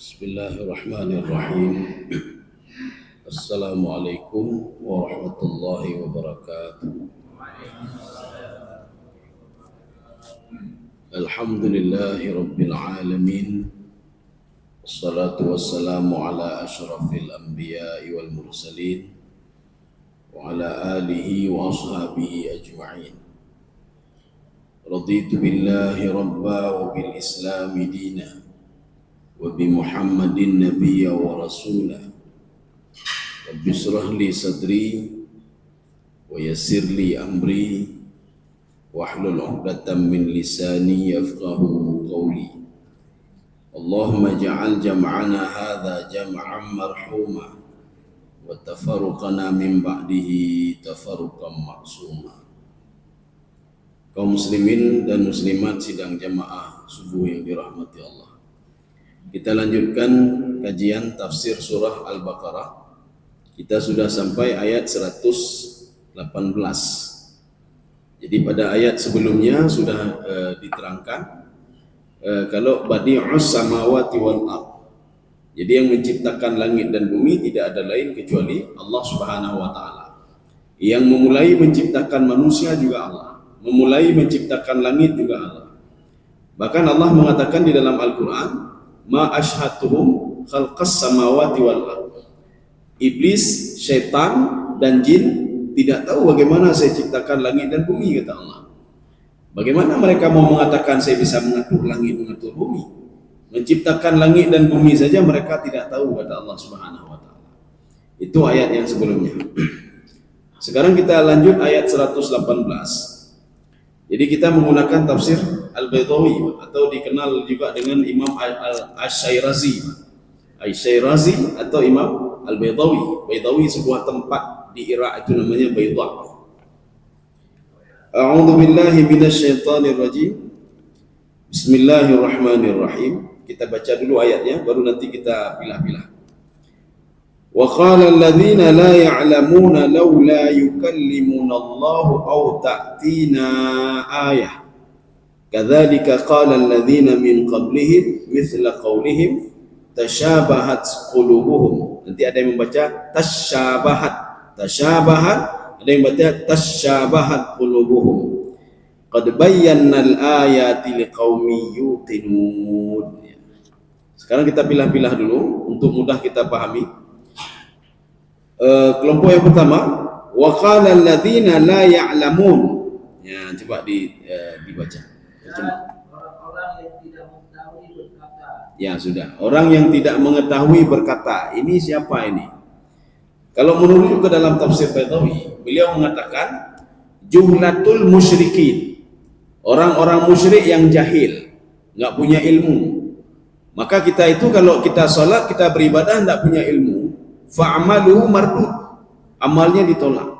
Bismillahirrahmanirrahim. Assalamualaikum warahmatullahi wabarakatuh. Alhamdulillahi rabbil alamin. Wassalatu wassalamu ala ashrafil anbiya'i wal mursalin wa ala alihi wa ashabihi ajma'in. Raditu billahi rabba wa bil islami dina wa bi Muhammadin nabiyya wa rasulah. Rabbi shrah li sadri wa yassir li amri wahlul 'uqdatam min lisani yafqahu qawli. Allahumma ja'al jam'ana hadha jam'an marhuma wa tafarruqana min ba'dihi tafarruqan ma'suma. Kaum muslimin dan muslimat sidang jamaah subuh yang dirahmati Allah. Kita lanjutkan kajian tafsir surah Al-Baqarah. Kita sudah sampai ayat 118. Jadi pada ayat sebelumnya sudah diterangkan kalau badi'us samawati wal ardh. Jadi yang menciptakan langit dan bumi tidak ada lain kecuali Allah Subhanahu wa taala. Yang memulai menciptakan manusia juga Allah. Memulai menciptakan langit juga Allah. Bahkan Allah mengatakan di dalam Al-Qur'an, ma ashhatuhum khalqas samawati wal ardh. Iblis, syaitan dan jin tidak tahu bagaimana saya ciptakan langit dan bumi, kata Allah. Bagaimana mereka mau mengatakan saya bisa mengatur langit, mengatur bumi? Menciptakan langit dan bumi saja mereka tidak tahu, kata Allah Subhanahu wa taala. Itu ayat yang sebelumnya. Sekarang kita lanjut ayat 118. Jadi kita menggunakan tafsir Al-Baydawi atau dikenal juga dengan Imam Asy-Syairazi. Asy-Syairazi atau Imam Al-Baydawi. Baydawi sebuah tempat di Irak itu namanya Bayda. A'udzu billahi minasyaitonir rajim. Bismillahirrahmanirrahim. Kita baca dulu ayatnya baru nanti kita pilah-pilah. Wa qala alladziina laa ya'lamuuna laulaa yukallimuna Allahu aw ta'tina ayah. Kadzalika qala alladziina min qablihim mithla qaulihim tashabahat qulubuhum. Nanti ada yang membaca tashabahat, ada yang membaca tashabahat qulubuhum. Qad bayyana al-ayati liqaumin yuqinun. Sekarang kita pilah-pilah dulu untuk mudah kita pahami. Kelompok yang pertama, wa qala alladziina laa ya'lamun. Ya, coba dibaca. Orang yang tidak mengetahui berkata. Ya, sudah. Orang yang tidak mengetahui berkata. Ini siapa ini? Kalau menurut ke dalam tafsir Baydawi, beliau mengatakan juhlatul musyrikin. Orang-orang musyrik yang jahil, enggak punya ilmu. Maka kita itu kalau kita salat, kita beribadah enggak punya ilmu, fa'amaluhu mardud, amalnya ditolak.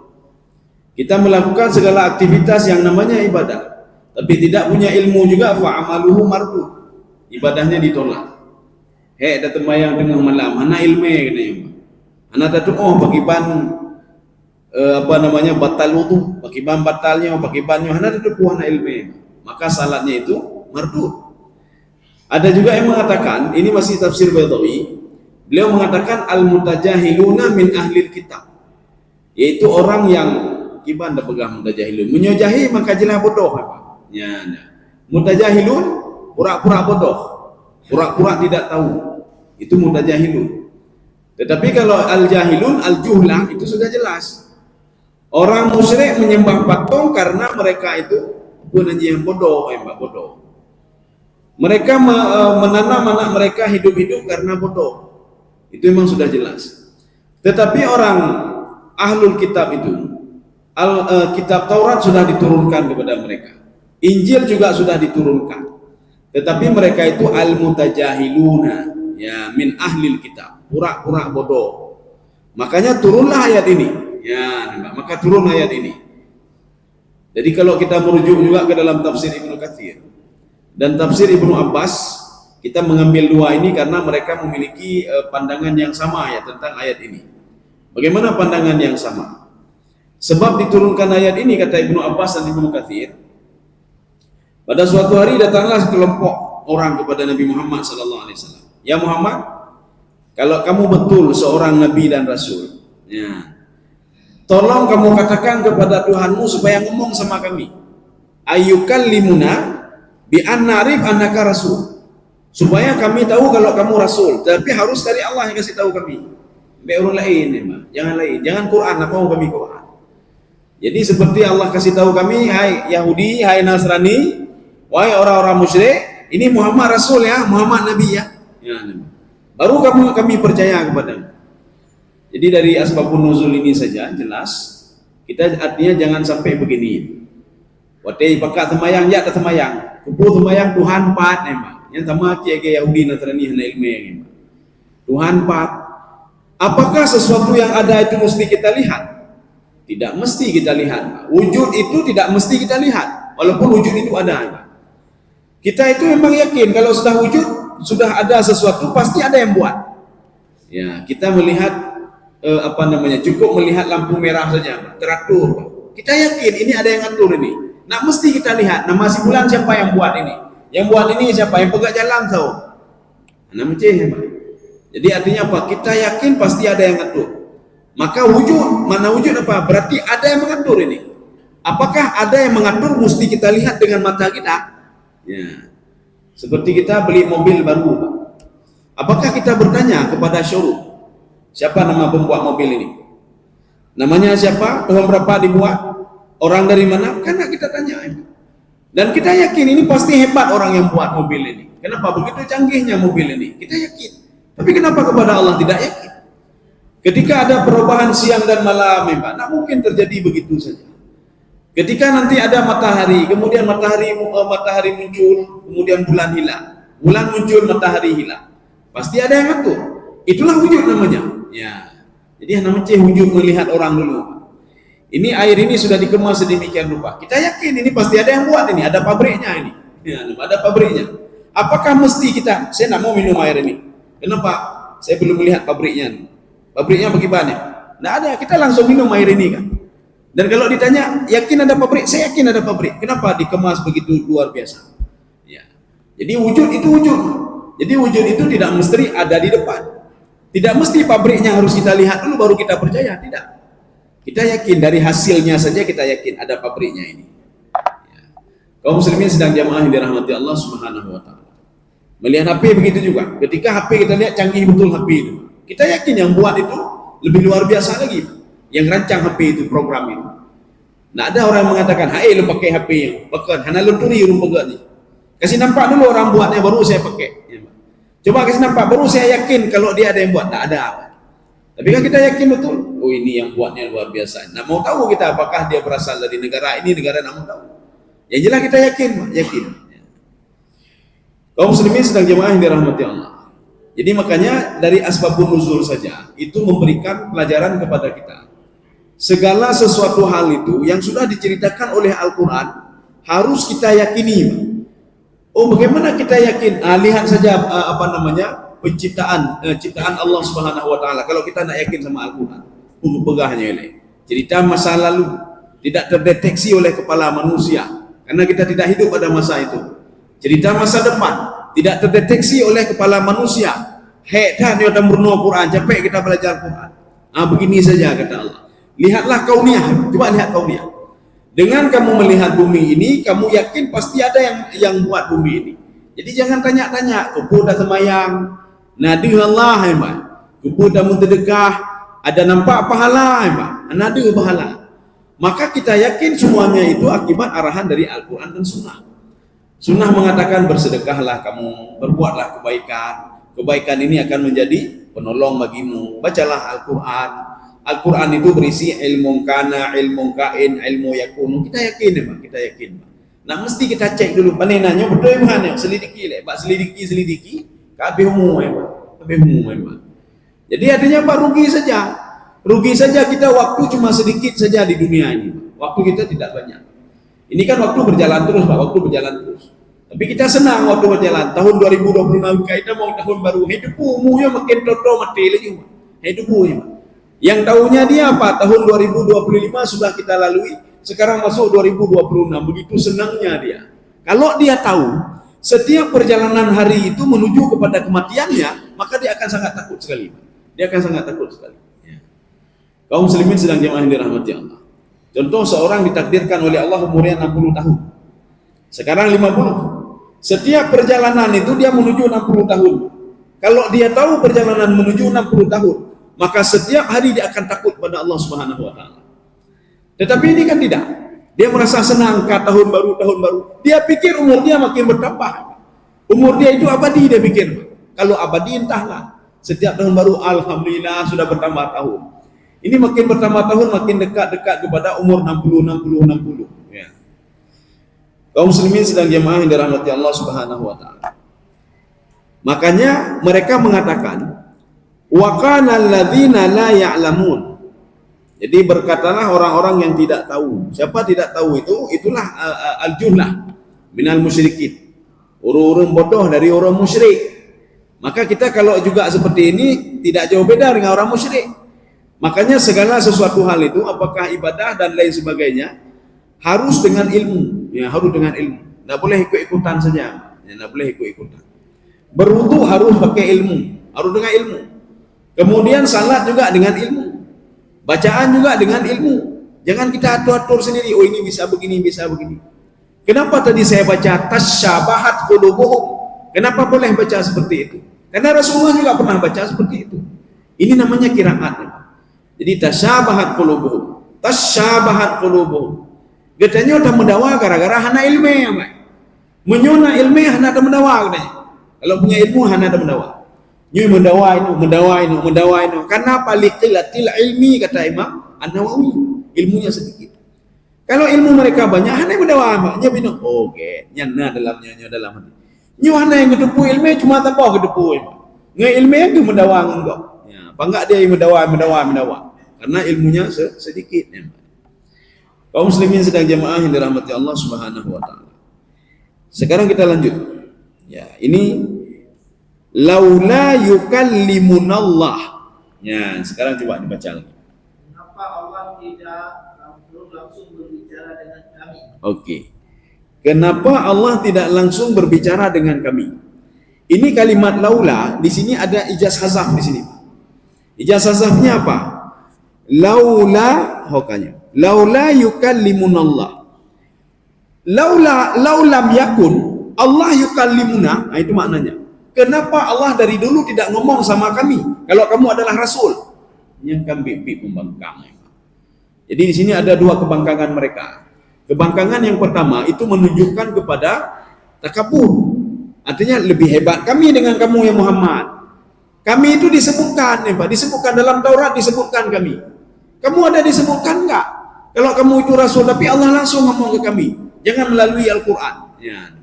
Kita melakukan segala aktivitas yang namanya ibadah, tapi tidak punya ilmu juga, fa'amaluhu mardud, ibadahnya ditolak. Hei, datang bayang tengah malam, anak ilmu katanya. Anak datang pakiban batal wudu, pakiban batalnya, pakibannya, anak datang anak ilmu. Maka salatnya itu mardud. Ada juga yang mengatakan, ini masih tafsir Baydawi. Beliau mengatakan al-mutajahiluna min ahlil kitab, yaitu orang yang kiban dah pegang mutajahilun, menyojahi maka jelas bodoh. Ya, mutajahilun pura-pura bodoh, pura-pura tidak tahu, itu mutajahilun. Tetapi kalau al-jahilun, al-juhlah, itu sudah jelas. Orang musyrik menyembah patung karena mereka itu bukan yang bodoh, bodoh. Mereka menanam anak mereka hidup-hidup karena bodoh. Itu memang sudah jelas. Tetapi orang ahlul kitab itu, kitab Taurat sudah diturunkan kepada mereka, Injil juga sudah diturunkan, tetapi mereka itu al-mutajahiluna, ya, min ahlil kitab, pura-pura bodoh. Makanya turunlah ayat ini, ya, maka turun ayat ini. Jadi kalau kita merujuk juga ke dalam tafsir Ibnu Katsir dan tafsir Ibnu Abbas, kita mengambil dua ini karena mereka memiliki pandangan yang sama ya tentang ayat ini. Bagaimana pandangan yang sama? Sebab diturunkan ayat ini, kata Ibnu Abbas dan Ibnu Katsir, pada suatu hari datanglah sekelompok orang kepada Nabi Muhammad sallallahu alaihi wasallam. Ya Muhammad, kalau kamu betul seorang nabi dan rasul, ya, tolong kamu katakan kepada Tuhanmu supaya ngomong sama kami. Ayyukallimuna bi an na'rif annaka rasul. Supaya kami tahu kalau kamu rasul, tapi harus dari Allah yang kasih tahu kami. Sampai orang lain, jangan Quran, apa mau kami Quran. Jadi seperti Allah kasih tahu kami, hai Yahudi, hai Nasrani, wahai orang-orang musyrik, ini Muhammad rasul ya, Muhammad nabi ya. Ya, baru kami percaya kepadanya. Jadi dari asbabun nuzul ini saja jelas, kita artinya jangan sampai begini. Watai pakat temayang ya temayang, kupu temayang Tuhan pat emang. Yang sama kiai Yahudi Nasrani hana ilmu yang Tuhan pat. Apakah sesuatu yang ada itu mesti kita lihat? Tidak mesti kita lihat. Wujud itu tidak mesti kita lihat, walaupun wujud itu ada. Kita itu memang yakin kalau sudah wujud, sudah ada sesuatu, pasti ada yang buat. Ya, kita melihat cukup melihat lampu merah saja, teratur. Kita yakin ini ada yang ngatur ini. Nah, mesti kita lihat nama si bulan siapa yang buat ini. Yang buat ini siapa? Yang pegang jalan tahu. Nama Jadi artinya apa? Kita yakin pasti ada yang ngatur. Maka wujud, mana wujud apa? Berarti ada yang mengatur ini. Apakah ada yang mengatur mesti kita lihat dengan mata kita? Ya. Seperti kita beli mobil baru. Apakah kita bertanya kepada showroom, siapa nama pembuat mobil ini? Namanya siapa? Tahun berapa dibuat? Orang dari mana? Karena kita tanya. Dan kita yakin ini pasti hebat orang yang buat mobil ini. Kenapa? Begitu canggihnya mobil ini. Kita yakin. Tapi kenapa kepada Allah tidak yakin? Ketika ada perubahan siang dan malam, memang tak mungkin terjadi begitu saja. Ketika nanti ada matahari, kemudian matahari muncul, kemudian bulan hilang. Bulan muncul, matahari hilang. Pasti ada yang ngatur. Itulah wujud namanya. Ya. Jadi namanya wujud melihat orang dulu. Ini air ini sudah dikemas sedemikian rupa. Kita yakin ini pasti ada yang buat ini, ada pabriknya ini. Ya, ada pabriknya. Apakah mesti saya tidak mau minum air ini. Kenapa? Saya belum melihat pabriknya. Pabriknya bagaimana? Tidak ada, kita langsung minum air ini kan. Dan kalau ditanya, yakin ada pabrik? Saya yakin ada pabrik. Kenapa dikemas begitu luar biasa? Ya. Jadi wujud itu wujud. Jadi wujud itu tidak mesti ada di depan. Tidak mesti pabriknya harus kita lihat dulu baru kita percaya. Tidak. Kita yakin dari hasilnya saja kita yakin ada pabriknya ini. Ya. Kaum muslimin sedang jamaah yang dirahmati Allah Subhanahu wa taala. Melihat HP begitu juga. Ketika HP kita lihat canggih betul HP itu. Kita yakin yang buat itu lebih luar biasa lagi. Yang rancang HP itu, program itu. Nah, ada orang yang mengatakan, hai lu pakai HP yang pakai, hana lu turi lu pegang ni. Kasih nampak dulu orang buatnya baru saya pakai. Coba kasih nampak baru saya yakin kalau dia ada yang buat. Tak ada. Tapi kan kita yakin betul. Oh, ini yang buatnya luar biasa. Nah, mau tahu kita apakah dia berasal dari negara ini, negara nak mau tahu. Yang jelas kita yakin. Kaum muslimin sedang jemaah yang dirahmati Allah. Jadi makanya dari asbabun nuzul saja itu memberikan pelajaran kepada kita. Segala sesuatu hal itu yang sudah diceritakan oleh Al-Quran harus kita yakini. Oh, bagaimana kita yakin? Lihat saja ciptaan Allah Subhanahu wa taala. Kalau kita nak yakin sama Al-Quran, pegahnya ini. Cerita masa lalu tidak terdeteksi oleh kepala manusia karena kita tidak hidup pada masa itu. Cerita masa depan tidak terdeteksi oleh kepala manusia. Dah dia dah murno Quran, capek kita belajar Quran. Begini saja kata Allah. Lihatlah kauniyah, coba lihat kauniyah. Dengan kamu melihat bumi ini, kamu yakin pasti ada yang buat bumi ini. Jadi jangan tanya-tanya, kupu dah semayang, nadi Allah hebat. Kupu dah mentedekah, ada nampak pahala hebat. Nadi pahala. Maka kita yakin semuanya itu akibat arahan dari Al-Quran dan Sunnah. Sunnah mengatakan bersedekahlah kamu, berbuatlah kebaikan. Kebaikan ini akan menjadi penolong bagimu. Bacalah Al-Quran. Al-Quran itu berisi ilmu kana, ilmu kain, ilmu yakunu. Kita yakin memang, kita yakin. Nah, mesti kita cek dulu. Panenanya betul mana? Selidiki leh. Bak selidiki. Kabeh umum memang. Jadi artinya apa? Rugi saja kita waktu cuma sedikit saja di dunia ini. Waktu kita tidak banyak. Ini kan waktu berjalan terus, Pak. Waktu berjalan terus. Tapi kita senang waktu berjalan. Tahun 2026 kita mau tahun baru. Hidup umumnya makin toto mati lagi. Hidup umumnya. Yang tahunya dia apa? Tahun 2025 sudah kita lalui, sekarang masuk 2026. Begitu senangnya dia. Kalau dia tahu setiap perjalanan hari itu menuju kepada kematiannya, maka dia akan sangat takut sekali. Dia akan sangat takut sekali. Ya. Kaum muslimin sedang jemaah yang dirahmati Allah. Contoh seorang ditakdirkan oleh Allah umurnya 60 tahun. Sekarang 50. Setiap perjalanan itu dia menuju 60 tahun. Kalau dia tahu perjalanan menuju 60 tahun, maka setiap hari dia akan takut pada Allah Subhanahu wa taala. Tetapi ini kan tidak. Dia merasa senang ke tahun baru. Dia pikir umur dia makin bertambah. Umur dia itu abadi, dia pikir. Kalau abadi entahlah. Setiap tahun baru alhamdulillah sudah bertambah tahun. Ini makin bertambah tahun, makin dekat-dekat kepada umur 60. Ya. Kaum muslimin sedang jemaah yang dirahmati Allah Subhanahu wa taala. Makanya mereka mengatakan wa kana alladzina la ya'lamun. Jadi berkatalah orang-orang yang tidak tahu. Siapa tidak tahu itu? Itulah al-juhlah minal musyrikin. Orang-orang bodoh dari orang musyrik. Maka kita kalau juga seperti ini tidak jauh beda dengan orang musyrik. Makanya segala sesuatu hal itu, apakah ibadah dan lain sebagainya, harus dengan ilmu. Ya, harus dengan ilmu. Tidak boleh ikut-ikutan saja. Ya, tidak boleh ikut-ikutan. Berwudu harus pakai ilmu, harus dengan ilmu. Kemudian salat juga dengan ilmu. Bacaan juga dengan ilmu. Jangan kita atur-atur sendiri. Oh ini bisa begini, bisa begini. Kenapa tadi saya baca tasyabahat qulubuhum? Kenapa boleh baca seperti itu? Karena Rasulullah juga pernah baca seperti itu. Ini namanya qiraat. Jadi tasyabahat qulubuhum. Tasyabahat qulubuhum. Katanya udah mendawa gara-gara hana ilmu ya, Pak. Menyona ilmu hana ada mendawa katanya. Kalau punya ilmu hana ada mendawa. Nyu mendawa ini. Kenapa liqilatil ilmi kata Imam An-Nawawi, ilmunya sedikit. Kalau ilmu mereka banyak, hana mendawa, nya bino. Oke, nyana dalamnya dalam. Nyu hana yang kedepu ilmu cuma tambah kedepu ilmu. Nge ilmu yang mendawa enggak. Ya, apa enggak dia mendawa. Karena ilmunya sedikit ya. Kaum muslimin sedang jemaah yang dirahmati Allah Subhanahu wa taala. Sekarang kita lanjut. Ya, ini laula yukallimunallah. Ya, sekarang coba dibaca lagi. Kenapa Allah tidak langsung berbicara dengan kami? Oke. Kenapa Allah tidak langsung berbicara dengan kami? Ini kalimat laula, di sini ada ijaz hazaf di sini. Ijaz hazafnya apa? Laula hokanya. Laula yukallimunallah. Laulam yakun Allah yukallimuna, nah itu maknanya. Kenapa Allah dari dulu tidak ngomong sama kami? Kalau kamu adalah rasul, yang kami pembangkang. Jadi di sini ada dua kebangkangan mereka. Kebangkangan yang pertama itu menunjukkan kepada takabur. Artinya lebih hebat kami dengan kamu ya Muhammad. Kami itu disebutkan, ya Pak, disebutkan dalam Taurat, disebutkan kami. Kamu ada disebutkan enggak? Kalau kamu itu rasul, tapi Allah langsung ngomong ke kami. Jangan melalui Al-Quran. Ya.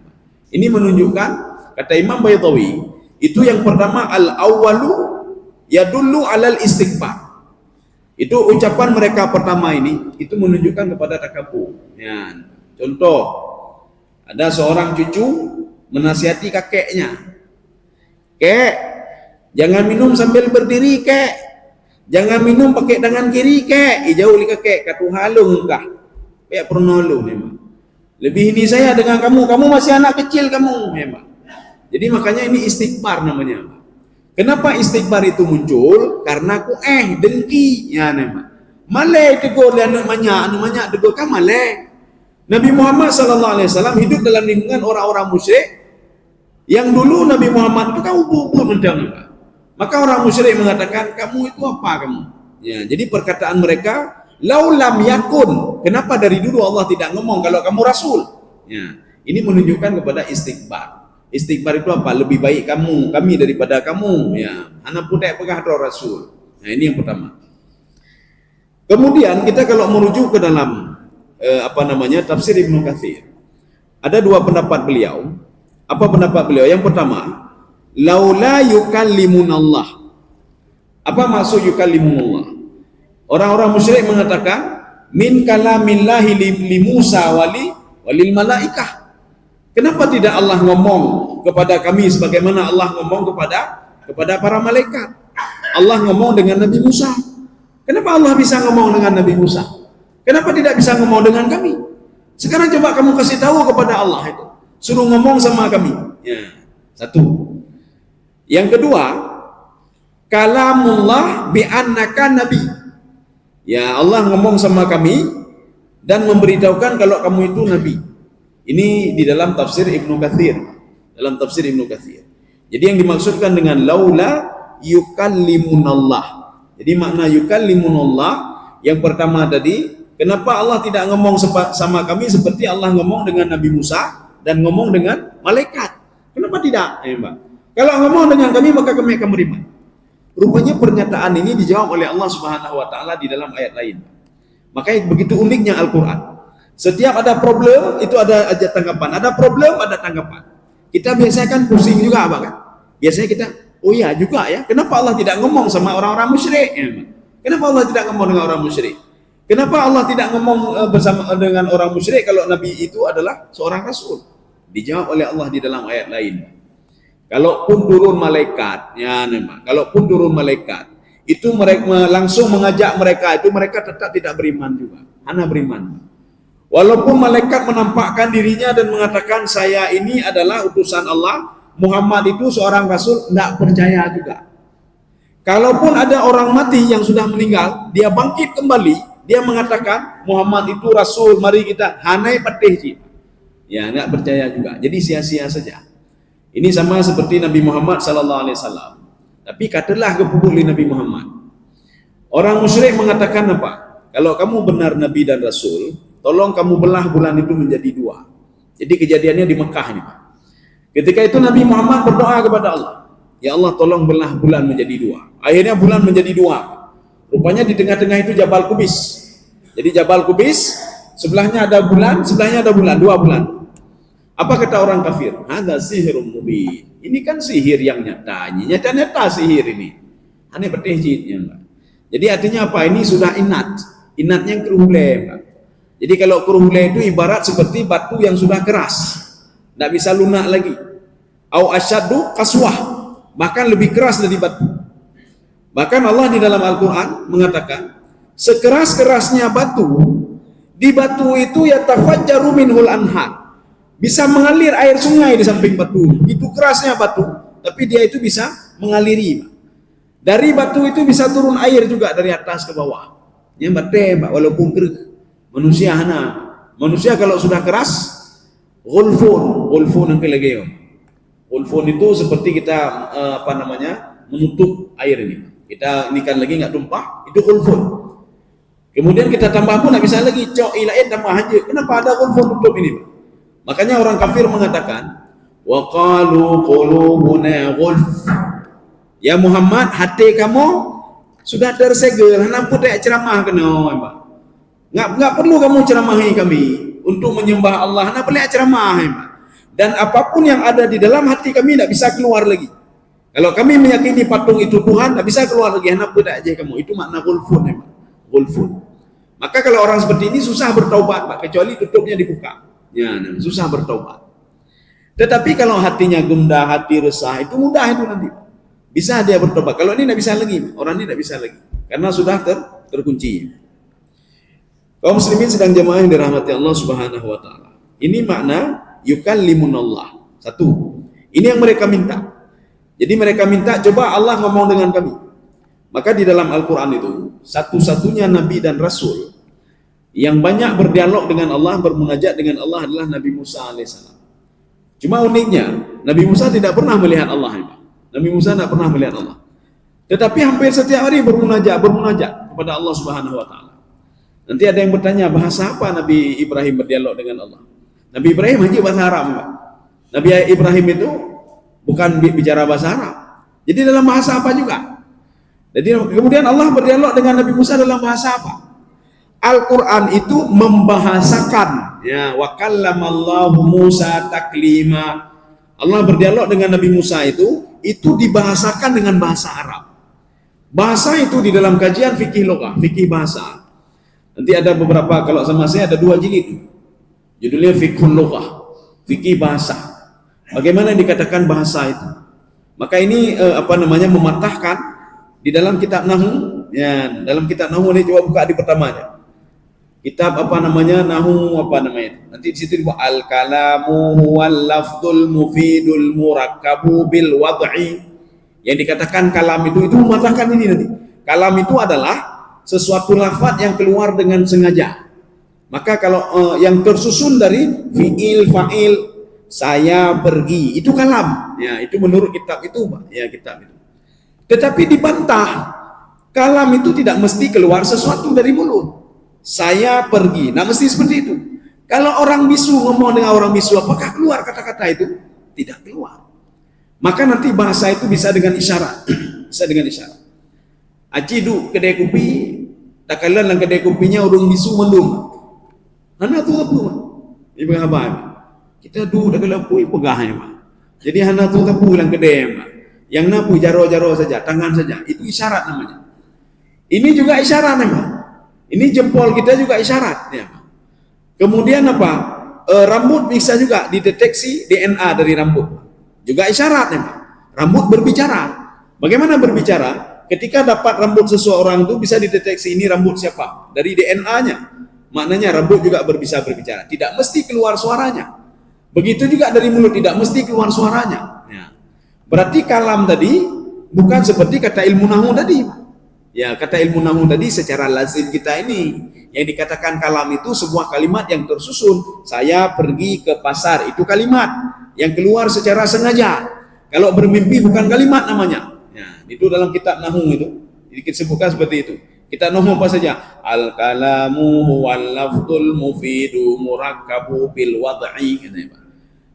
Ini menunjukkan, kata Imam Baydawi, itu yang pertama al-awwalu yadullu alal istighfar. Itu ucapan mereka pertama ini, itu menunjukkan kepada takabur. Ya. Contoh, ada seorang cucu menasihati kakeknya. Kek, jangan minum sambil berdiri, kek. Jangan minum pakai tangan kiri, kek. Jauh li kakek, katu halung kah? Kayak pernolong memang. Lebih ini saya dengan kamu masih anak kecil kamu memang. Jadi makanya ini istighfar namanya. Kenapa istighfar itu muncul? Karena aku dengki ya memang. Malai tegur dan banyak tegur kan malai. Nabi Muhammad sallallahu alaihi wasallam hidup dalam lingkungan orang-orang musyrik yang dulu Nabi Muhammad itu kan ubur mentang. Maka orang musyrik mengatakan, kamu itu apa kamu? Ya, jadi perkataan mereka laulam yakun. Kenapa dari dulu Allah tidak ngomong kalau kamu rasul? Ya, ini menunjukkan kepada istighfar. Istighfar itu apa? Lebih baik kami daripada kamu. Ya, anak putek pegah rasul. Nah, ini yang pertama. Kemudian kita kalau merujuk ke dalam tafsir Ibnu Katsir. Ada dua pendapat beliau. Apa pendapat beliau? Yang pertama, laula yukallimunallah. Apa maksud yukallimunallah? Orang-orang musyrik mengatakan min kalamillahi li Musa walil malaikah. Kenapa tidak Allah ngomong kepada kami sebagaimana Allah ngomong kepada para malaikat? Allah ngomong dengan Nabi Musa. Kenapa Allah bisa ngomong dengan Nabi Musa? Kenapa tidak bisa ngomong dengan kami? Sekarang coba kamu kasih tahu kepada Allah itu. Suruh ngomong sama kami. Ya, satu. Yang kedua, kalamullah bi annaka nabi. Ya, Allah ngomong sama kami dan memberitahukan kalau kamu itu nabi. Ini di dalam tafsir Ibnu Katsir. Dalam tafsir Ibnu Katsir. Jadi yang dimaksudkan dengan laula yukallimunallah. Jadi makna yukallimunallah yang pertama tadi, kenapa Allah tidak ngomong sama kami seperti Allah ngomong dengan Nabi Musa dan ngomong dengan malaikat? Kenapa tidak? Mbak. Kalau ngomong dengan kami maka kami akan beriman. Rupanya pernyataan ini dijawab oleh Allah Subhanahu wa taala di dalam ayat lain. Makanya begitu uniknya Al-Qur'an. Setiap ada problem itu ada aja tanggapan. Ada problem ada tanggapan. Kita biasanya kan pusing juga Pak kan? Biasanya kita, oh iya juga ya. Kenapa Allah tidak ngomong sama orang-orang musyrik? Kenapa Allah tidak ngomong dengan orang musyrik? Kenapa Allah tidak ngomong bersama dengan orang musyrik kalau Nabi itu adalah seorang rasul? Dijawab oleh Allah di dalam ayat lain. Kalaupun turun malaikat, ya memang. Kalaupun turun malaikat, itu mereka langsung mengajak mereka itu mereka tetap tidak beriman juga. Hanya beriman. Walaupun malaikat menampakkan dirinya dan mengatakan saya ini adalah utusan Allah, Muhammad itu seorang rasul, tidak percaya juga. Kalaupun ada orang mati yang sudah meninggal, dia bangkit kembali, dia mengatakan Muhammad itu rasul, mari kita hanai patih. Ya, tidak percaya juga. Jadi sia-sia saja. Ini sama seperti Nabi Muhammad SAW. Tapi katalah ke publik Nabi Muhammad. Orang musyrik mengatakan apa? Kalau kamu benar Nabi dan Rasul, tolong kamu belah bulan itu menjadi dua. Jadi kejadiannya di Mekah ini. Ketika itu Nabi Muhammad berdoa kepada Allah. Ya Allah tolong belah bulan menjadi dua. Akhirnya bulan menjadi dua. Rupanya di tengah-tengah itu Jabal Kubis. Jadi Jabal Kubis, sebelahnya ada bulan, sebelahnya ada bulan, dua bulan. Apa kata orang kafir? Hadza sihirun mubin. Ini kan sihir yang nyata. Nyata-nyata sihir ini. Aneh petihjitnya. Jadi artinya apa? Ini sudah inat. Inatnya yang keruhule. Jadi kalau keruhule itu ibarat seperti batu yang sudah keras. Tidak bisa lunak lagi. Au asyaddu qaswah. Bahkan lebih keras dari batu. Bahkan Allah di dalam Al-Quran mengatakan, sekeras-kerasnya batu, di batu itu yatafajjaru minhul anhar. Bisa mengalir air sungai di samping batu. Itu kerasnya batu, tapi dia itu bisa mengaliri. Dari batu itu bisa turun air juga dari atas ke bawah. Yang bate, walaupun keruh. Manusia kalau sudah keras, gulfun yang kelege. Gulfun itu seperti kita menutup air ini. Kita inikan lagi nggak tumpah, itu gulfun. Kemudian kita tambah pun nggak bisa lagi, cok ilain tambah aja. Kenapa ada gulfun tutup ini? Makanya orang kafir mengatakan, wa qalu qulubuna ghulf. Ya Muhammad, hati kamu sudah tersegel. Kenapa tak ceramah kena? Enggak perlu kamu ceramahi kami untuk menyembah Allah. Kenapa tak ceramah? Dan apapun yang ada di dalam hati kami tidak bisa keluar lagi. Kalau kami meyakini patung itu Tuhan, tidak bisa keluar lagi. Kenapa tak aja kamu? Itu makna ghulfun. Ghulfun. Maka kalau orang seperti ini susah bertaubat, Pak, kecuali tutupnya dibuka. Ya, susah bertobat. Tetapi kalau hatinya gundah, hati resah, itu mudah itu nanti. Bisa dia bertobat. Kalau ini tidak bisa lagi, orang ini tidak bisa lagi. Karena sudah terkunci. Kaum muslimin sedang jemaah yang dirahmati Allah Subhanahu wa taala. Ini makna yukallimunallah. Satu. Ini yang mereka minta. Jadi mereka minta coba Allah ngomong dengan kami. Maka di dalam Al-Qur'an itu satu-satunya nabi dan rasul yang banyak berdialog dengan Allah, bermunajat dengan Allah adalah Nabi Musa alaihissalam. Cuma uniknya, Nabi Musa tidak pernah melihat Allah. Nabi Musa tidak pernah melihat Allah. Tetapi hampir setiap hari bermunajat kepada Allah Subhanahu wa taala. Nanti ada yang bertanya, bahasa apa Nabi Ibrahim berdialog dengan Allah? Nabi Ibrahim hanya bahasa Arab. Nabi Ibrahim itu bukan bicara bahasa Arab. Jadi dalam bahasa apa juga? Jadi kemudian Allah berdialog dengan Nabi Musa dalam bahasa apa? Al-Quran itu membahasakan, ya, wa kallamallahu Musa taklima. Allah berdialog dengan Nabi Musa itu dibahasakan dengan bahasa Arab. Bahasa itu di dalam kajian fikih logah, fikih bahasa. Nanti ada beberapa, kalau sama saya ada 2 jilid. Judulnya fikhul logah, fikih bahasa. Bagaimana dikatakan bahasa itu? Maka ini mematahkan di dalam kitab Nahu, ya, dalam kitab Nahu ini coba buka di pertamanya. Kitab Nahu nanti di situ dibuat al-kalamu huwal lafdul mufidul murakkabu bil wad'i Yang dikatakan kalam itu mematahkan ini nanti. Kalam itu adalah sesuatu lafaz yang keluar dengan sengaja. Maka kalau yang tersusun dari fiil, fa'il, saya pergi, itu kalam. Ya, itu menurut kitab itu, ya kitab itu. Tetapi dibantah, kalam itu tidak mesti keluar sesuatu dari mulut. Saya pergi, nah mesti seperti itu. Kalau orang bisu ngomong dengan orang bisu, apakah keluar kata-kata itu? Tidak keluar. Maka nanti bahasa itu bisa dengan isyarat. Bisa dengan isyarat. Aci du kedai kopi, takalan lang kedai kopinya orang bisu mendung. Hana tu tapu mah. Ibu abah. Kita du dak lepui pegahnya mah. Jadi hana tu tapu lang kedai mah. Yang napu jaro-jaro saja, tangan saja. Itu isyarat namanya. Ini juga isyarat memang. Ini jempol kita juga isyarat ya. Kemudian apa? Rambut bisa juga dideteksi DNA dari rambut. Juga isyarat memang. Rambut berbicara. Bagaimana berbicara? Ketika dapat rambut seseorang itu bisa dideteksi ini rambut siapa? Dari DNA-nya. Maknanya rambut juga bisa berbicara. Tidak mesti keluar suaranya. Begitu juga dari mulut tidak mesti keluar suaranya. Ya. Berarti kalam tadi bukan seperti kata ilmu nahu tadi. Ya, kata ilmu nahu tadi secara lazim kita ini yang dikatakan kalam itu sebuah kalimat yang tersusun. Saya pergi ke pasar, itu kalimat yang keluar secara sengaja. Kalau bermimpi bukan kalimat namanya. Ya, itu dalam kitab nahu itu disebutkan seperti itu. Kita nahu apa saja? Al kalamu huwal lafzul mufidu murakkabu bil wad'i.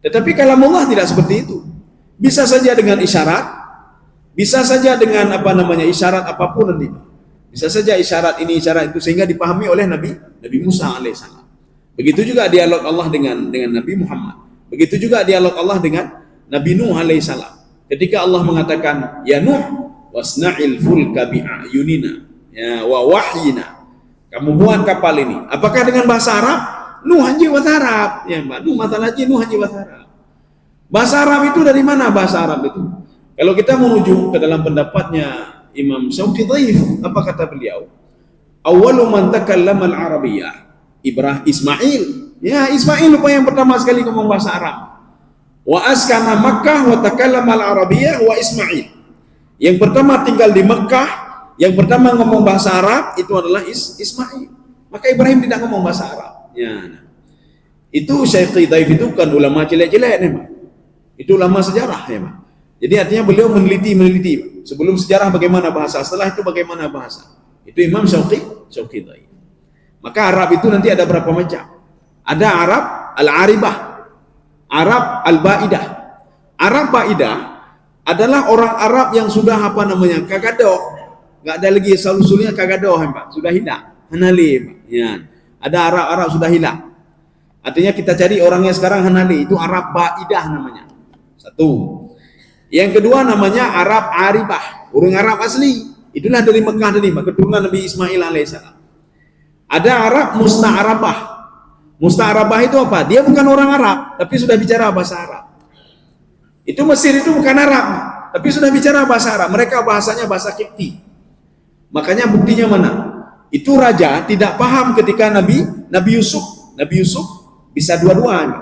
Tetapi kalam Allah tidak seperti itu. Bisa saja dengan isyarat, bisa saja dengan isyarat apapun nanti. Bisa saja isyarat ini, isyarat itu sehingga dipahami oleh Nabi Musa alaihissalam. Begitu juga dialog Allah dengan Nabi Muhammad. Begitu juga dialog Allah dengan Nabi Nuh alaihissalam. Ketika Allah mengatakan, ya Nuh, wasna'il fulka bi'ayunina, ya wa wahyina. Kamu buat kapal ini. Apakah dengan bahasa Arab? Nuh haji bahasa Arab. Ya, Mbak. Nuh masalah haji, Nuh haji bahasa Arab. Bahasa Arab itu dari mana bahasa Arab itu? Kalau kita menuju ke dalam pendapatnya Imam Syauqi Dhaif, apa kata beliau? Awwalu man takallama al-arabiyyah Ismail. Ya, Ismail lupa yang pertama sekali ngomong bahasa Arab. Wa askana Makkah wa takallama al-arabiyyah wa Ismail. Yang pertama tinggal di Mekah, yang pertama ngomong bahasa Arab itu adalah Ismail. Maka Ibrahim tidak ngomong bahasa Arab. Ya. Itu Syauqi Dhaif itu kan ulama jelek-jelek memang. Itu ulama sejarah ya, Pak. Jadi artinya beliau meneliti sebelum sejarah bagaimana bahasa, setelah itu bagaimana bahasa. Itu Imam Syauqi Dhaif. Maka Arab itu nanti ada berapa macam? Ada Arab al-aribah, Arab al-baidah. Arab baidah adalah orang Arab yang sudah kagadoh. Enggak ada lagi solusinya kagadoh, Pak. Sudah hilang. Hanali, ya. Ada Arab sudah hilang. Artinya kita cari orangnya sekarang hanali, itu Arab baidah namanya. Satu. Yang kedua namanya Arab aribah, orang Arab asli. Itulah dari Mekah tadi, keturunan Nabi Ismail alaihissalam. Ada Arab musta'arabah. Musta'arabah itu apa? Dia bukan orang Arab, tapi sudah bicara bahasa Arab. Itu Mesir itu bukan Arab, tapi sudah bicara bahasa Arab. Mereka bahasanya bahasa Kipti. Makanya buktinya mana? Itu raja tidak paham ketika Nabi Yusuf bisa dua-duanya.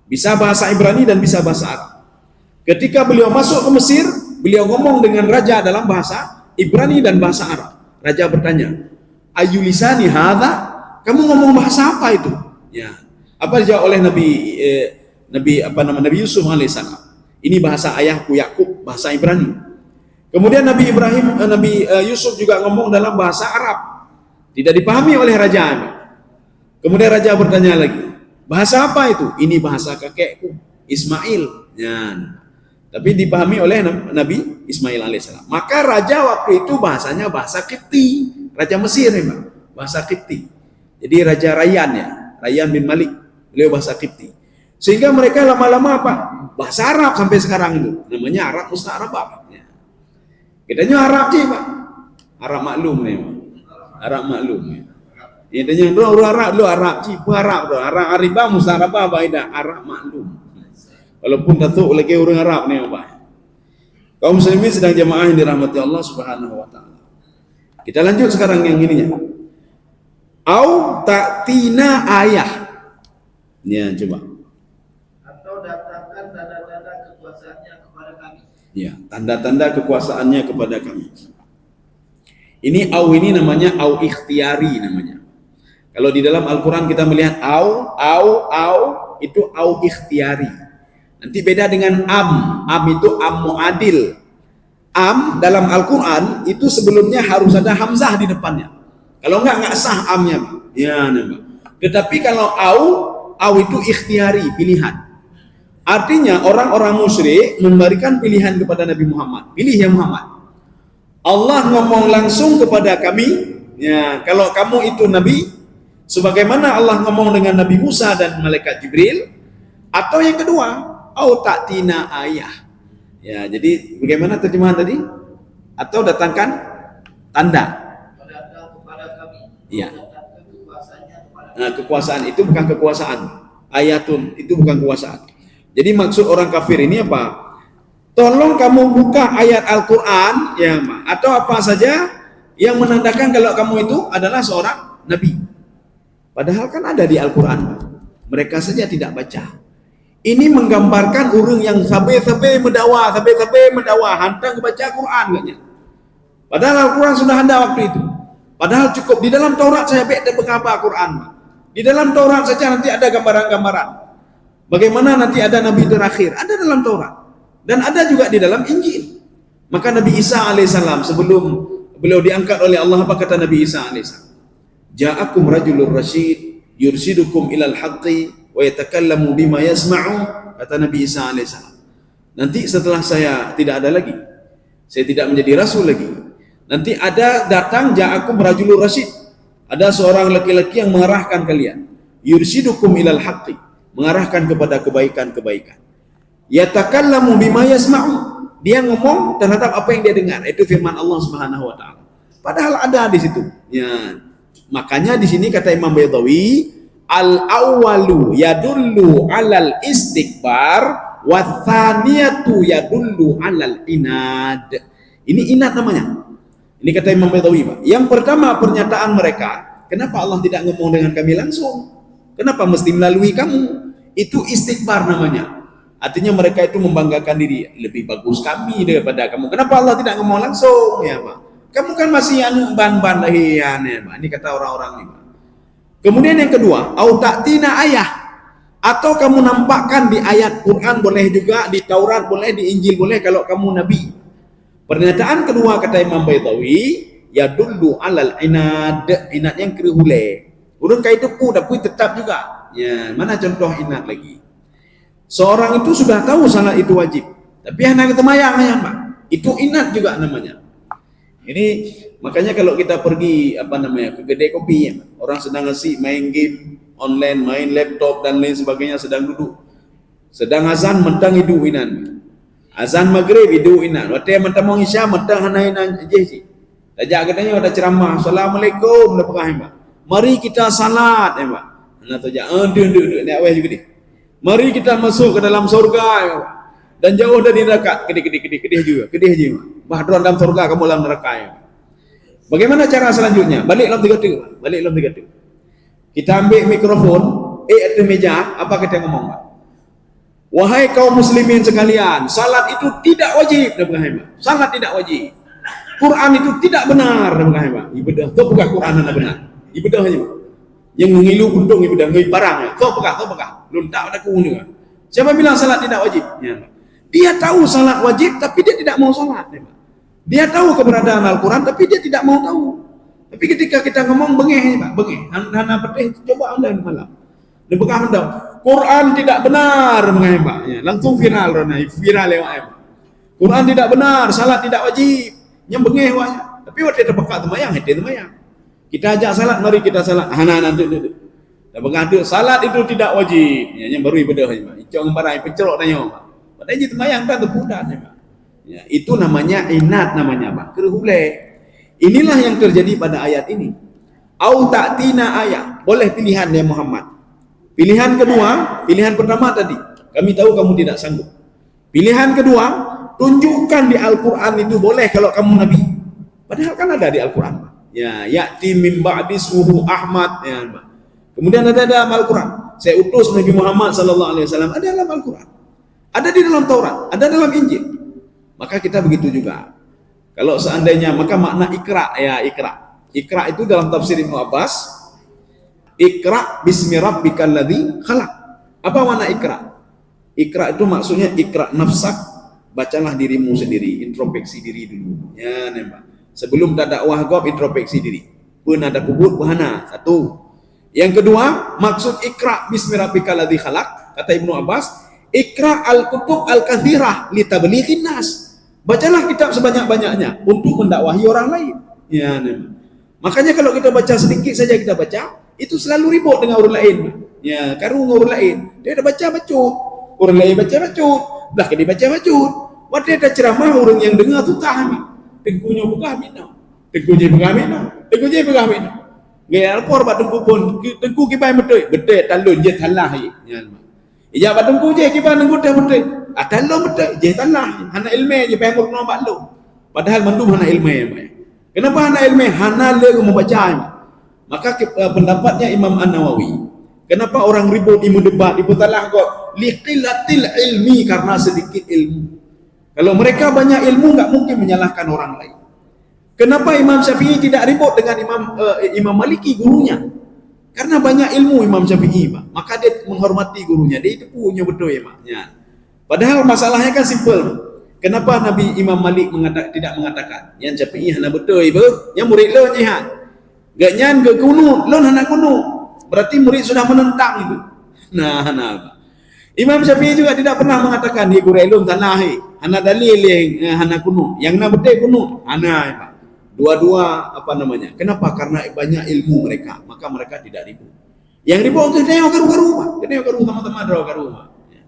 Bisa bahasa Ibrani dan bisa bahasa Arab. Ketika beliau masuk ke Mesir, beliau ngomong dengan raja dalam bahasa Ibrani dan bahasa Arab. Raja bertanya, "Ayu lisani hadza?" Kamu ngomong bahasa apa itu? Ya. Apa dijawab oleh Nabi Yusuf alaihissalam? Ini bahasa ayahku Yakub, bahasa Ibrani. Kemudian Nabi Yusuf juga ngomong dalam bahasa Arab. Tidak dipahami oleh raja. Kemudian raja bertanya lagi, bahasa apa itu? Ini bahasa kakekku Ismail. Ya. Tapi dipahami oleh Nabi Ismail alaihissalam. Maka raja waktu itu bahasanya bahasa Kipti, raja Mesir memang bahasa Kipti. Jadi Raja Rayyan bin Malik, beliau bahasa Kipti. Sehingga mereka lama-lama bahasa Arab sampai sekarang itu. Namanya Arab Musta'arabah. Ya. Kitanya Arab sih, Pak. Arab maklum memang. Arab maklum. Ya. Kitanya Arab sih, Arab Aribah Musta'arabah baidah, Arab maklum. Walaupun datuk lagi orang Arab ni apa? Kaum muslimin sedang jamaah yang dirahmati Allah Subhanahu wa taala. Kita lanjut sekarang yang ininya. Au ta'tina ayah. Ya, coba. Atau datangkan menandakan tanda-tanda kekuasaannya kepada kami. Ya, tanda-tanda kekuasaannya kepada kami. Ini au ini namanya au ikhtiari namanya. Kalau di dalam Al-Quran kita melihat au itu au ikhtiari. Nanti beda dengan am. Am itu am muadil. Am dalam Al-Quran itu sebelumnya harus ada hamzah di depannya. Kalau enggak sah amnya. Ya, namanya. Tetapi kalau au itu ikhtiari, pilihan. Artinya orang-orang musyrik memberikan pilihan kepada Nabi Muhammad. Pilih ya Muhammad. Allah ngomong langsung kepada kami, ya, kalau kamu itu nabi, sebagaimana Allah ngomong dengan Nabi Musa dan malaikat Jibril, atau yang kedua, au ta'tina ayah. Ya, jadi bagaimana terjemahan tadi? Atau datangkan tanda. Kepada kami. Ya. Mendatangkan kekuasaannya kepada kami. Nah, kekuasaan itu bukan kekuasaan. Ayatun itu bukan kekuasaan. Jadi maksud orang kafir ini apa? Tolong kamu buka ayat Al-Quran, ya, atau apa saja yang menandakan kalau kamu itu adalah seorang nabi. Padahal kan ada di Al-Quran. Mereka saja tidak baca. Ini menggambarkan orang yang sabe-sabe mendakwah, hantang baca Quran katanya. Padahal Al-Quran sudah ada waktu itu. Padahal cukup di dalam Taurat saya baca berapa Quran. Di dalam Taurat saja nanti ada gambaran-gambaran. Bagaimana nanti ada nabi terakhir, ada dalam Taurat. Dan ada juga di dalam Injil. Maka Nabi Isa alaihissalam sebelum beliau diangkat oleh Allah, apa kata Nabi Isa alaihissalam? Ja'akum rajulur rasyid yursidukum ilal haqqi wa yatakallamu bima yasma'u, kata Nabi Isa alaihissalam. Nanti setelah saya tidak ada lagi, saya tidak menjadi rasul lagi, nanti ada datang ja'akum rajulur rasyid, ada seorang laki-laki yang mengarahkan kalian, yursidukum ilal haqqi, mengarahkan kepada kebaikan-kebaikan. Yatakallamu bima yasma'u, dia ngomong terhadap apa yang dia dengar. Itu firman Allah Subhanahu wa taala. Padahal ada di situ. Ya. Makanya di sini kata Imam Baydawi, al-awwalu yadullu 'alal istikbar wa tsaniyatu yadullu 'alal inad. Ini inad namanya. Ini kata Imam Baydawi, Pak. Yang pertama pernyataan mereka, kenapa Allah tidak ngomong dengan kami langsung? Kenapa mesti melalui kamu? Itu istikbar namanya. Artinya mereka itu membanggakan diri, lebih bagus kami daripada kamu. Kenapa Allah tidak ngomong langsung, ya Pak? Kamu kan masih ban-ban lahian, ya Pak. Ini kata orang-orang ini, Pak. Kemudian yang kedua, au ta'tina ayah, atau kamu nampakkan di ayat Quran boleh juga, di Taurat boleh, di Injil boleh kalau kamu nabi. Pernyataan kedua kata Imam Baydawi, yadullu alal inad, inad yang kerihule. Urun kai tepu tapi tetap juga. Ya, mana contoh inad lagi? Seorang itu sudah tahu salat itu wajib, tapi hendak temayang ya Pak. Itu inat juga namanya. Ini makanya kalau kita pergi ke kedai kopi, ya, orang sedang ngasih main game online, main laptop dan lain sebagainya, sedang duduk, sedang azan mentang hidu inan, azan maghrib hidu inan, waktu mentang mau isya mentang hanainan je. Tajak katanya ada ceramah, assalamualaikum, dah Pak. Mari kita salat ya Pak. Nah tajak, duduk ni awal juga ni. Mari kita masuk ke dalam surga, ya. Dan jauh dari neraka. Kedih juga. Bahdron dalam surga, kamu dalam neraka. Ya. Bagaimana cara selanjutnya? Balik dalam 3. Kita ambil mikrofon, atas meja, apa kita ngomong? Pak? Wahai kaum muslimin sekalian, salat itu tidak wajib, salat tidak wajib. Quran itu tidak benar, ibadah itu bukan Quran yang benar. Ibadah aja. Yang mengilu buntung ibadah ngai barang ya. Kau pekah. Luntak ada kuung juga. Siapa bilang salat tidak wajib? Ya. Dia tahu salat wajib tapi dia tidak mau salat. Dia tahu keberadaan Al-Quran tapi dia tidak mau tahu. Tapi ketika kita ngomong bengeh Pak, hana pedih coba anda malam. Dia bekah anda. Quran tidak benar bengeh Pak. Ya, langsung viral lewat Pak. Quran tidak benar, salat tidak wajib. Yang bengeh Pak. Tapi waktu kita pekak temayang, kita ajak salat, mari kita salat. Hana duduk. Dah bergaduh, salat itu tidak wajib. Ya, yang baru ibadah Pak. Icok ngembarai pencerok tanya Pak. Padahal dia temayang kan terpudat Pak. Ya, itu namanya inat namanya Pak. Kerhule. Inilah yang terjadi pada ayat ini. Au ta'tina ayat. Boleh pilihan ya Muhammad. Pilihan kedua, pilihan pertama tadi. Kami tahu kamu tidak sanggup. Pilihan kedua, tunjukkan di Al-Quran itu boleh kalau kamu nabi. Padahal kan ada di Al-Quran Pak. Ya, ya'ti min ba'di ismuhu Ahmad ya Pak. Kemudian ada dalam Al-Quran, saya utus Nabi Muhammad sallallahu alaihi wasallam, ada dalam Al-Quran. Ada di dalam Taurat, ada dalam Injil. Maka kita begitu juga. Kalau seandainya, maka makna ikra, ya ikra. Ikra itu dalam tafsir Ibnu Abbas, ikra bismi rabbikal ladzi khalaq. Apa makna ikra? Ikra itu maksudnya ikra nafsak, bacalah dirimu sendiri, introspeksi diri dulu. Ya, nembak. Sebelum tak dakwah gob, introspeksi diri. Pun ada kubur bahana. Satu. Yang kedua, maksud ikra bismi rabbikal ladzi khalaq, kata Ibnu Abbas, ikra al-kutub al-kathirah li tablighin nas. Bacalah kitab sebanyak-banyaknya untuk mendakwahi orang lain. Ya, makanya kalau kita baca sedikit saja kita baca, itu selalu ribut dengan orang lain. Ya, karung orang lain. Dia dah baca bacut, orang lain baca bacut, dah dia baca bacut. Waktu ada ceramah orang yang dengar tu tahan. Tengkunya buka minum. Tengkunya buka minum. Tengkunya buka minum. Gaya lapor bat tengku pun tengku kibai betul. Betul talun je talah. Ya. Ija bat tengku je kibai tengku dah betul. Talun betul je talah. Hana ilmu je payah murno bat lu. Padahal mandum hana ilmu. Kenapa hana ilmu? Hana le membaca. Maka pendapatnya Imam An-Nawawi, kenapa orang ribut di debat di putalah kok liqillatil ilmi, karena sedikit ilmu. Kalau mereka banyak ilmu enggak mungkin menyalahkan orang lain. Kenapa Imam Syafi'i tidak ribut dengan Imam Maliki gurunya? Karena banyak ilmu Imam Syafi'i, Pak. Maka dia menghormati gurunya. Dia itu punya betul ya, Pak. Ya. Padahal masalahnya kan simple. Kenapa Nabi Imam Malik tidak mengatakan yang Syafi'i hana betul ibu, yang murid lo nyihat. Gak nyan ke kunut, lo hana kunut. Berarti murid sudah menentang itu. Nah, Pak. Imam Syafi'i juga tidak pernah mengatakan di Qur'an tanahi, hana dalil yang hana kunut. Yang nak betul kunut, hana, Pak. Dua-dua apa namanya? Kenapa? Karena banyak ilmu mereka, maka mereka tidak ribut. Yang ribut itu dia karu-karu, Pak. Dia karu teman-teman karu. Ya.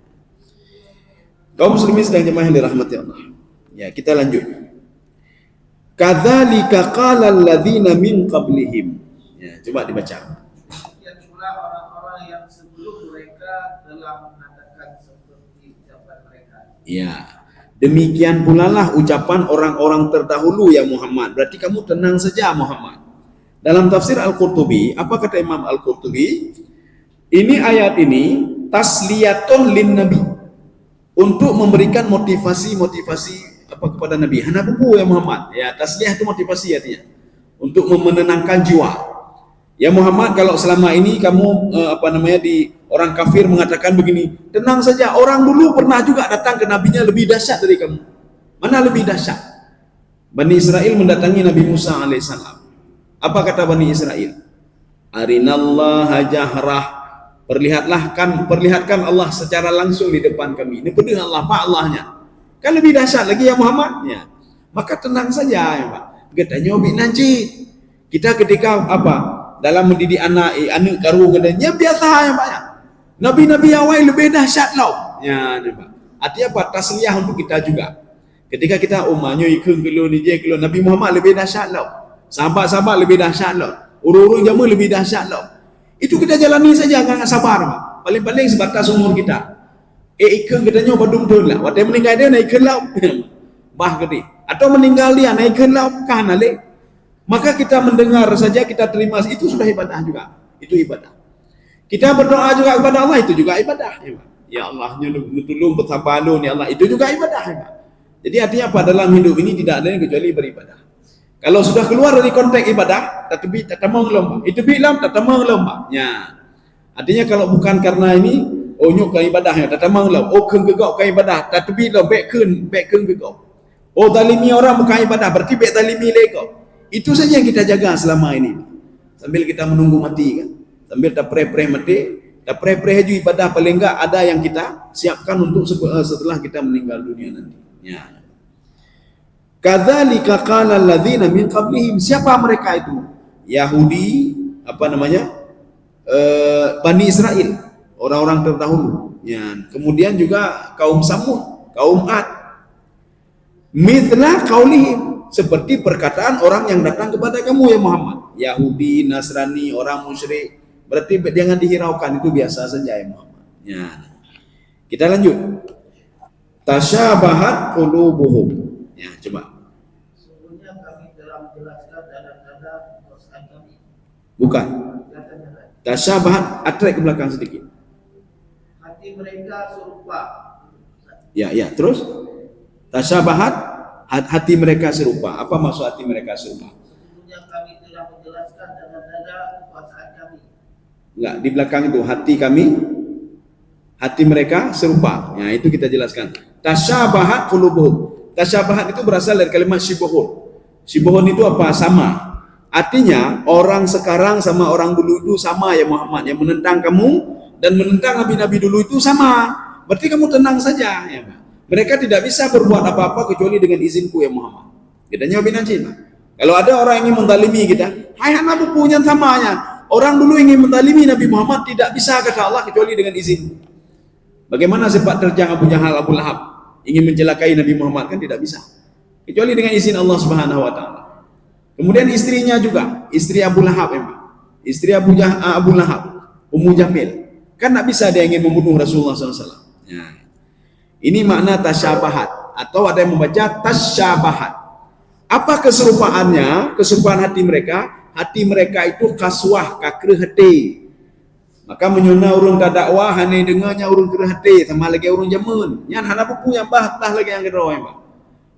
Kaum muslimin sedang jemaah yang dirahmati Allah. Ya, kita lanjut. Kadzalika qala alladzina min qablihim. Ya, coba dibaca. Demikian pula orang-orang yang sebelum mereka telah mengatakan seperti ucapan mereka. Ya. Demikian pula lah ucapan orang-orang terdahulu ya Muhammad. Berarti kamu tenang saja Muhammad. Dalam tafsir Al-Qurtubi, apa kata Imam Al-Qurtubi? Ini ayat ini tasliyatun lin nabi, untuk memberikan motivasi apa kepada Nabi. Hana buku ya Muhammad. Ya, tasliyah itu motivasi artinya. Untuk menenangkan jiwa. Ya Muhammad, kalau selama ini kamu di orang kafir mengatakan begini, tenang saja, orang dulu pernah juga datang ke nabinya lebih dahsyat dari kamu. Mana lebih dahsyat? Bani Israel mendatangi Nabi Musa alaihissalam. Apa kata Bani Israel? Arinallaha jahrah. Perlihatkan Allah secara langsung di depan kami. Ini benar Allah, Pak Allahnya. Kan lebih dahsyat lagi ya Muhammad. Ya. Maka tenang saja ya Pak. Katanya nanti kita ketika dalam mendidik anak karu katanya biasa ya Pak ya. Nabi-nabi awal lebih dahsyat lau. Ya, Pak. Artinya apa? Tasliyah untuk kita juga. Ketika kita umatnya ikut kilo ni je kilo Nabi Muhammad lebih dahsyat lau. Sahabat-sahabat lebih dahsyat lau. Urus-urus jamu lebih dahsyat lau. Itu kita jalani saja dengan sabar, Pak. Paling-paling sebatas umur kita. Ikut katanya badung tu lah. Waktu meninggal dia naik ke lau. Bah gede. Atau meninggal dia naik ke lau kan ale. Maka kita mendengar saja, kita terima, itu sudah ibadah juga. Itu ibadah. Kita berdoa juga kepada Allah, itu juga ibadah. Ya Allah, tolong bersabarun ya Allah, itu juga ibadah. Jadi artinya apa? Dalam hidup ini tidak ada yang kecuali beribadah. Kalau sudah keluar dari konteks ibadah, tak tamang lomba. Itu bilang tak tamang lomba. Ya. Artinya kalau bukan karena ini, nyuk ke ibadahnya, tak tamang lomba. Keng gegok ke ibadah, tak tebi lomba, bek keng gegok. Zalimi orang bukan ibadah, berarti bek zalimi lego. Itu saja yang kita jaga selama ini. Sambil kita menunggu mati kan. Sambil tak pre-pre mati, tak pre-pre haju ibadah paling enggak ada yang kita siapkan untuk setelah kita meninggal dunia nanti. Ya. Kadzalika qala alladzina min qablihim. Siapa mereka itu? Yahudi, Bani Israel, orang-orang terdahulu. Ya. Kemudian juga kaum Samud, kaum Ad. Mithla qaulihim, seperti perkataan orang yang datang kepada kamu ya Muhammad. Yahudi, Nasrani, orang musyrik. Berarti jangan dihiraukan, itu biasa saja ya Muhammad. Ya. Kita lanjut. Tasyabahat qulubuhum. Ya, coba. Sungguhnya kami telah menjelaskan tanda-tanda kekuasaan kami. Bukan. Tasyabahat, atrak ke belakang sedikit. Hati mereka serupa Ya, terus tasyabahat, hati mereka serupa. Apa maksud hati mereka serupa? Sesungguhnya kami telah menjelaskan tanda-tanda kekuasaan kami. Enggak, di belakang itu hati mereka serupa. Ya, itu kita jelaskan. Tasyabahat qulubuhum. Tasyabahat itu berasal dari kalimat syibuhun. Syibuhun itu apa? Sama. Artinya orang sekarang sama orang dulu itu sama ya Muhammad. Yang menentang kamu dan menentang nabi-nabi dulu itu sama. Berarti kamu tenang saja ya Pak. Mereka tidak bisa berbuat apa-apa kecuali dengan izinku ya Muhammad. Kita jawabin aja Pak. Kalau ada orang yang ingin mendalimi kita, hai anak punya samanya. Orang dulu ingin mendalimi Nabi Muhammad tidak bisa kata Allah kecuali dengan izin. Bagaimana sepak terjang Abu Jahal, Abu Lahab ingin mencelakai Nabi Muhammad, kan tidak bisa kecuali dengan izin Allah Subhanahu wa taala. Kemudian istrinya juga, istri Abu Lahab memang. Istri Abu Lahab, Ummu Jamil. Kan tidak bisa dia ingin membunuh Rasulullah SAW. Ya. Ini makna tasyabahat. Atau ada yang membaca tasyabahat. Apa keserupaannya? Keserupaan hati mereka. Hati mereka itu kaswah, kakreh hati. Maka menyuna urung tak dakwah, hanya dengarnya urung kereh hati. Sama lagi urung jamun. Yang hana buku yang bahtah lagi yang kedua.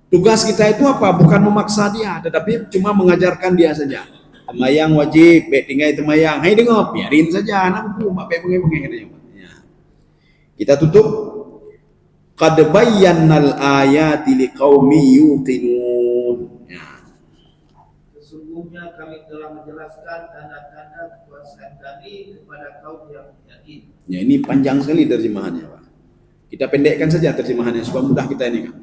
Tugas kita itu apa? Bukan memaksa dia, tetapi cuma mengajarkan dia saja. Temayang wajib, baik tinggal temayang. Hai dengar, biarin saja. Anak buku, mak baik pengen. Ya. Kita tutup. Qad bayyannal ayati liqaumi yuqinun. Ya. Sesungguhnya kami telah menjelaskan tanda-tanda kekuasaan kami kepada kaum yang yakin. Ya, ini panjang sekali terjemahannya, Pak. Kita pendekkan saja terjemahannya supaya mudah kita ini kan.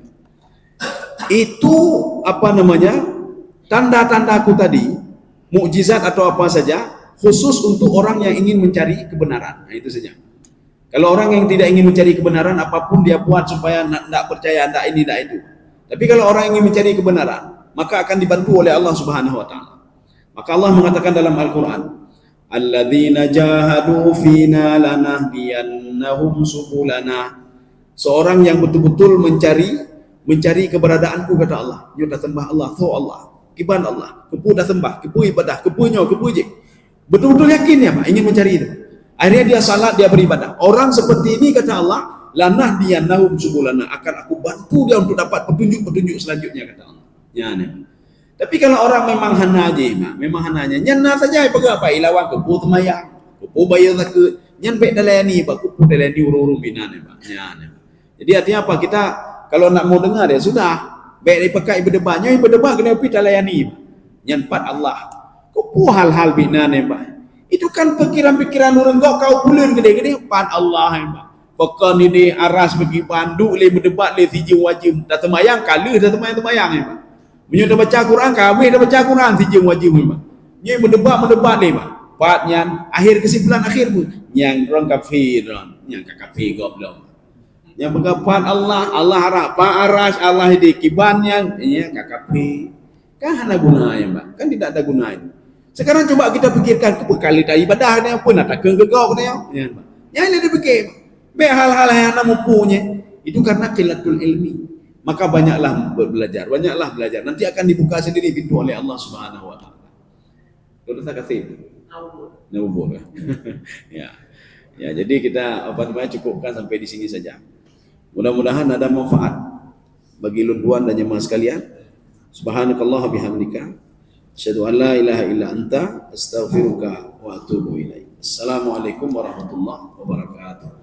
Itu apa namanya? Tanda-tandaku tadi, mukjizat atau apa saja, khusus untuk orang yang ingin mencari kebenaran. Nah, itu saja. Kalau orang yang tidak ingin mencari kebenaran, apapun dia buat supaya tidak percaya, tidak ini, tidak itu. Tapi kalau orang ingin mencari kebenaran, maka akan dibantu oleh Allah Subhanahu wa taala. Maka Allah mengatakan dalam Al-Qur'an, alladzina jahadu fina lanahdiyannahum subulana. Seorang yang betul-betul mencari keberadaanku kata Allah. Nyo dah sembah Allah, so Allah, kiban Allah, kepu dah sembah, kepu ibadah, kepunyo, kepu je. Betul-betul yakin ya Pak, ingin mencari itu. Akhirnya dia salat, dia beribadah. Orang seperti ini kata Allah, lanahdiyannahum subulana, akan aku bantu dia untuk dapat petunjuk-petunjuk selanjutnya kata Allah. Ya nih. Tapi kalau orang memang hana aja, memang hananya, nyana saja apa ilawang kepu temayang, kepu bayar zakat, nyan baik dalayani Pak, kepu dalayani urung-urung binan ya Pak. Ya nih. Jadi artinya apa? Kita kalau nak mau dengar ya sudah, baik dipakai berdebatnya, berdebat kena pergi dalayani. Nyan pat Allah. Kepu hal-hal binan ya Pak. Itu kan pikiran-pikiran orang kau pulen gede-gede pan Allah ya Pak. Pekan ini aras bagi panduk le berdebat le siji wajib. Dah temayang kali dah temayang ya Pak. Menyo dah baca Quran kami dah baca Quran siji wajib ya Pak. Nye berdebat le Pak. Pat nyan akhir kesimpulan akhir pun yang orang kafir, yang kafir goblok. Yang bergapan Allah harap pak aras Allah di kibannya ya kafir. Kan ada gunanya Pak. Kan tidak ada gunanya. Sekarang coba kita pikirkan kali tadi ibadah ni apa nak takkan gegok ni ya. Yang ini dipikir. Baik hal-hal yang anda mempunyai itu karena qillatul ilmi. Maka banyaklah belajar, nanti akan dibuka sendiri pintu oleh Allah Subhanahu wa taala. Sudah tak kasih. Naubur. Ya. Ya, jadi kita cukupkan sampai di sini saja. Mudah-mudahan ada manfaat bagi lunduan dan jemaah sekalian. Subhanakallah bihamdika asyhadu an la ilaha illa anta astaghfiruka wa atubu ilaik. Assalamualaikum warahmatullahi wabarakatuh.